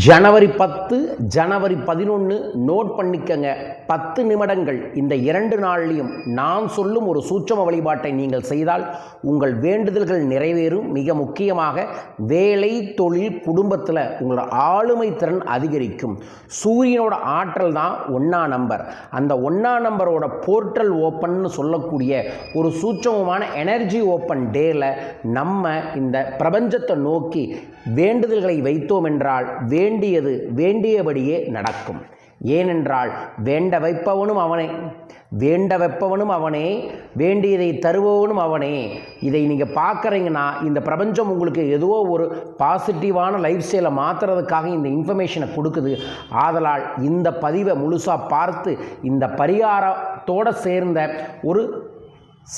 ஜனவரி 10 ஜனவரி 11 note பண்ணிக்கங்க. 10 நிமிடங்கள் இந்த 2 நாள்லையும் நான் சொல்லும் ஒரு சூட்சம வழிபாட்டை நீங்கள் செய்தால் உங்கள் வேண்டுதல்கள் நிறைவேறும். மிக முக்கியமாக வேலை, தொழில், குடும்பத்தில் உங்களோட ஆளுமை திறன் அதிகரிக்கும். சூரியனோட ஆற்றல் தான் 1ஆம் நம்பர். அந்த 1ஆம் நம்பரோட போர்ட்டல் ஓப்பன்னு சொல்லக்கூடிய ஒரு சூட்சமமான எனர்ஜி ஓப்பன் டேல நம்ம இந்த பிரபஞ்சத்தை நோக்கி வேண்டுதல்களை வைத்தோம் என்றால் வேண்டியது வேண்டியபடியே நடக்கும். ஏனென்றால் வேண்ட வைப்பவனும் அவனே, வேண்டியதை தருபவனும் அவனே. இதை நீங்கள் பார்க்குறீங்கன்னா இந்த பிரபஞ்சம் உங்களுக்கு ஏதோ ஒரு பாசிட்டிவான லைஃப் ஸ்டைலை மாற்றுறதுக்காக இந்த இன்ஃபர்மேஷனை கொடுக்குது. ஆதலால் இந்த பதிவை முழுசாக பார்த்து இந்த பரிகாரத்தோடு சேர்ந்த ஒரு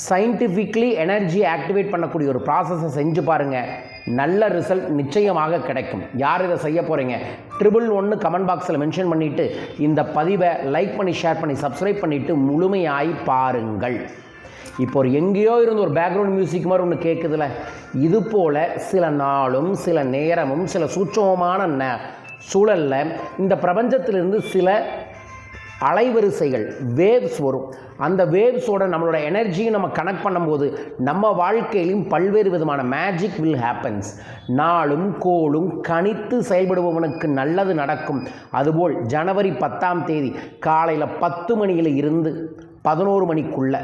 சயின்டிஃபிக்லி எனர்ஜியை ஆக்டிவேட் பண்ணக்கூடிய ஒரு ப்ராசஸை செஞ்சு பாருங்கள். நல்ல ரிசல்ட் நிச்சயமாக கிடைக்கும். யார் இதை செய்ய போகிறீங்க? 111 கமெண்ட் பாக்ஸில் மென்ஷன் பண்ணிவிட்டு இந்த பதிவை லைக் பண்ணி, ஷேர் பண்ணி, சப்ஸ்கிரைப் பண்ணிவிட்டு முழுமையாய் பாருங்கள். இப்போ ஒரு எங்கேயோ இருந்து ஒரு பேக்ரவுண்ட் மியூசிக் மாதிரி ஒன்று கேட்குதுல, இது போல் சில நாளும் சில நேரமும் சில சூட்சமமான சூழலில் இந்த பிரபஞ்சத்திலிருந்து சில அலைவரிசைகள் வேவ்ஸ் வரும். அந்த வேவ்ஸோட நம்மளோட எனர்ஜியை நம்ம கனெக்ட் பண்ணும்போது நம்ம வாழ்க்கையிலும் பல்வேறு விதமான மேஜிக் வில் ஹேப்பன்ஸ். நாளும் கோளும் கணித்து செயல்படுபவனுக்கு நல்லது நடக்கும். அதுபோல் ஜனவரி 10ஆம் தேதி காலையில் 10 மணியில் இருந்து 11 மணிக்குள்ள,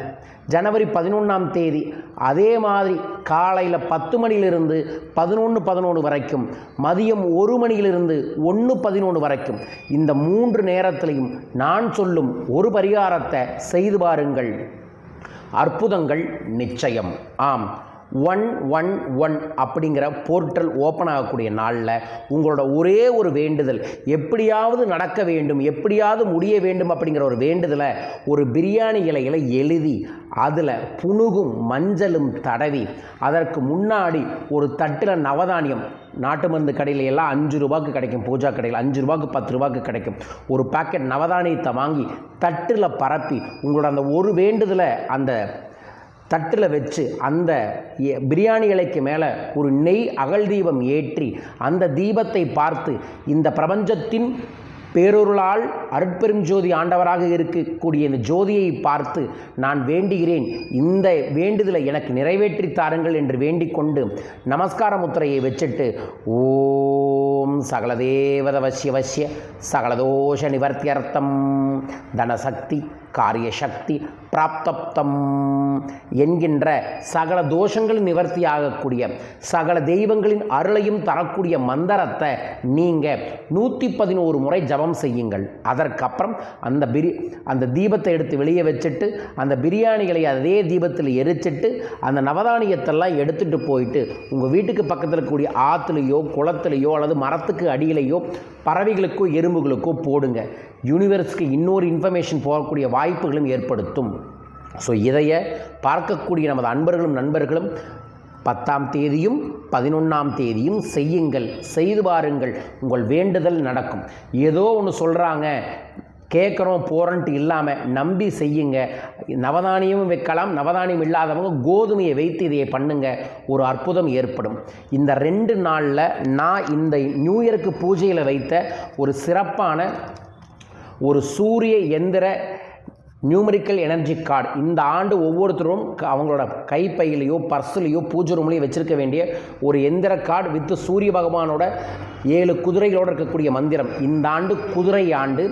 ஜனவரி 11ஆம் தேதி அதே மாதிரி காலையில் 10 மணியிலிருந்து 11:11 வரைக்கும், மதியம் 1 மணியிலிருந்து 1:11 வரைக்கும், இந்த 3 நேரத்திலையும் நான் சொல்லும் ஒரு பரிகாரத்தை செய்து பாருங்கள். அற்புதங்கள் நிச்சயம். ஆம், 111 அப்படிங்கிற போர்ட்டல் ஓப்பன் ஆகக்கூடிய நாளில் உங்களோட ஒரே ஒரு வேண்டுதல் எப்படியாவது நடக்க வேண்டும், எப்படியாவது முடிய வேண்டும் அப்படிங்கிற ஒரு வேண்டுதலை ஒரு பிரியாணி இலையில் எழுதி அதில் புணுகும் மஞ்சளும் தடவி அதற்கு முன்னாடி ஒரு தட்டில் நவதானியம், நாட்டு மருந்து கடையில் எல்லாம் 5 ரூபாய்க்கு கிடைக்கும், பூஜா கடையில் 5 ரூபாய்க்கு 10 ரூபாய்க்கு கிடைக்கும். ஒரு பாக்கெட் நவதானியத்தை வாங்கி தட்டில் பரப்பி உங்களோட அந்த ஒரு வேண்டுதலை அந்த தட்டில் வச்சு அந்த பிரியாணி இலைக்கு மேலே ஒரு நெய் அகல் தீபம் ஏற்றி அந்த தீபத்தை பார்த்து இந்த பிரபஞ்சத்தின் பேரொருளால் அருட்பெரும் ஜோதி ஆண்டவராக இருக்கக்கூடிய இந்த ஜோதியை பார்த்து நான் வேண்டுகிறேன், இந்த வேண்டுதலை எனக்கு நிறைவேற்றி தாருங்கள் என்று வேண்டிக் கொண்டு நமஸ்கார முத்திரையை வச்சுட்டு ஓம் சகலதேவத வசிய சகலதோஷ நிவர்த்தியர்த்தம் தனசக்தி காரியசக்தி பிராப்தப்தம் என்கின்ற சகல தோஷங்கள் நிவர்த்தியாகக்கூடிய சகல தெய்வங்களின் அருளையும் தரக்கூடிய மந்திரத்தை நீங்கள் 111 முறை ஜபம் செய்யுங்கள். அதற்கப்புறம் அந்த தீபத்தை எடுத்து வெளியே வச்சுட்டு அந்த பிரியாணிகளை அதே தீபத்தில் எரிச்சிட்டு அந்த நவதானியத்தெல்லாம் எடுத்துகிட்டு போயிட்டு உங்கள் வீட்டுக்கு பக்கத்தில் இருக்கக்கூடிய ஆற்றுலையோ குளத்துலையோ அல்லது மரத்துக்கு அடியிலையோ பறவைகளுக்கோ எறும்புகளுக்கோ போடுங்க. யூனிவர்ஸ்க்கு இன்னொரு இன்ஃபர்மேஷன் போகக்கூடிய வாய்ப்புகளும் ஏற்படுத்தும். ஸோ இதைய பார்க்கக்கூடிய நமது அன்பர்களும் நண்பர்களும் 10ஆம் தேதியும் 11ஆம் தேதியும் செய்யுங்கள், செய்து பாருங்கள், உங்கள் வேண்டுதல் நடக்கும். ஏதோ ஒன்று சொல்கிறாங்க கேட்குறோம் போகிறன்ட்டு இல்லாமல் நம்பி செய்யுங்க. நவதானியமும் வைக்கலாம், நவதானியம் இல்லாதவங்க கோதுமையை வைத்து இதையை பண்ணுங்க, ஒரு அற்புதம் ஏற்படும். இந்த 2 நாளில் நான் இந்த நியூ இயருக்கு பூஜையில் வைத்த ஒரு சிறப்பான ஒரு சூரிய எந்திர நியூமரிக்கல் எனர்ஜி கார்டு இந்த ஆண்டு ஒவ்வொருத்தரும் அவங்களோட கைப்பையிலையோ பர்ஸ்லையோ பூஜை ரூம்லையோ வச்சுருக்க வேண்டிய ஒரு எந்திர கார்டு வித் சூரிய பகவானோட 7 குதிரைகளோடு இருக்கக்கூடிய மந்திரம். இந்த ஆண்டு குதிரை ஆண்டு,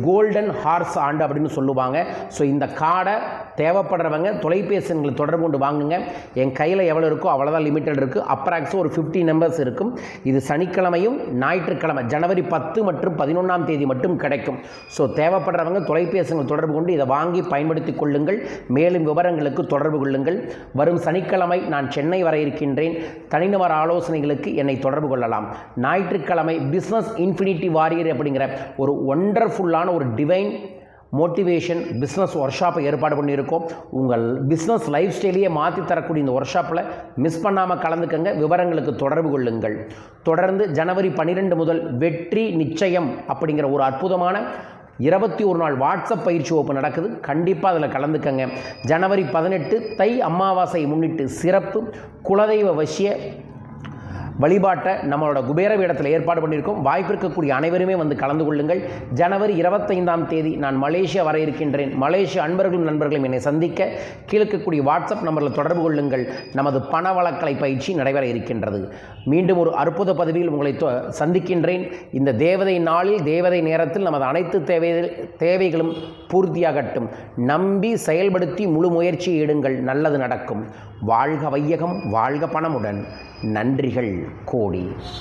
கோல்டன் ஹார்ஸ் ஆண்டு அப்படின்னு சொல்லுவாங்க. ஸோ இந்த கார்டை தேவைப்படுறவங்க தொலைபேசிகளை தொடர்பு கொண்டு வாங்குங்க. என் கையில் எவ்வளோ இருக்கோ அவ்வளோதான் லிமிட்டட் இருக்குது. அப்ராக்ஸாக ஒரு 50 நம்பர்ஸ் இருக்கும். இது சனிக்கிழமையும் ஞாயிற்றுக்கிழமை ஜனவரி 10 மற்றும் 11ஆம் தேதி மட்டும் கிடைக்கும். ஸோ தேவைப்படுறவங்க தொலைபேசிகள் தொடர்பு கொண்டு இதை வாங்கி பயன்படுத்தி கொள்ளுங்கள். மேலும் விவரங்களுக்கு தொடர்பு கொள்ளுங்கள். வரும் சனிக்கிழமை நான் சென்னை வர இருக்கின்றேன். தனிநபர் ஆலோசனைகளுக்கு என்னை தொடர்பு கொள்ளலாம். ஞாயிற்றுக்கிழமை பிஸ்னஸ் இன்ஃபினிட்டி வாரியர் அப்படிங்கிற ஒரு ஒண்டர்ஃபுல்லான ஒரு டிவைன் மோட்டிவேஷன் பிஸ்னஸ் ஒர்க் ஷாப்பை ஏற்பாடு பண்ணியிருக்கோம். உங்கள் பிஸ்னஸ் லைஃப் ஸ்டைலையே மாற்றி தரக்கூடிய இந்த ஒர்க் ஷாப்பில் மிஸ் பண்ணாமல் கலந்துக்கங்க. விவரங்களுக்கு தொடர்பு கொள்ளுங்கள். தொடர்ந்து ஜனவரி 12 முதல் வெற்றி நிச்சயம் அப்படிங்கிற ஒரு அற்புதமான 21 நாள் வாட்ஸ்அப் பயிற்சி வகுப்பு நடக்குது. கண்டிப்பாக அதில் கலந்துக்கங்க. ஜனவரி 18 தை அமாவாசை முன்னிட்டு சிறப்பு குலதெய்வ வசிய வழிபாட்டை நம்மளோட குபேர பீடத்தில் ஏற்பாடு பண்ணியிருக்கோம். வாய்ப்பு இருக்கக்கூடிய அனைவருமே வந்து கலந்து கொள்ளுங்கள். ஜனவரி 25ஆம் தேதி நான் மலேசியா வர இருக்கின்றேன். மலேசிய அன்பர்களும் நண்பர்களும் என்னை சந்திக்க கீழக்கக்கூடிய வாட்ஸ்அப் நம்பரில் தொடர்பு கொள்ளுங்கள். நமது பணவளக்கலை பயிற்சி நடைபெற இருக்கின்றது. மீண்டும் ஒரு அற்புத பதிவில் உங்களை சந்திக்கின்றேன். இந்த தேவதை நாளில் தேவதை நேரத்தில் நமது அனைத்து தேவைகளும் பூர்த்தியாகட்டும். நம்பி செயல்படுத்தி முழு முயற்சியை எடுங்கள், நல்லது நடக்கும். வாழ்க வையகம், வாழ்க பணமுடன். நன்றிகள் கோடி.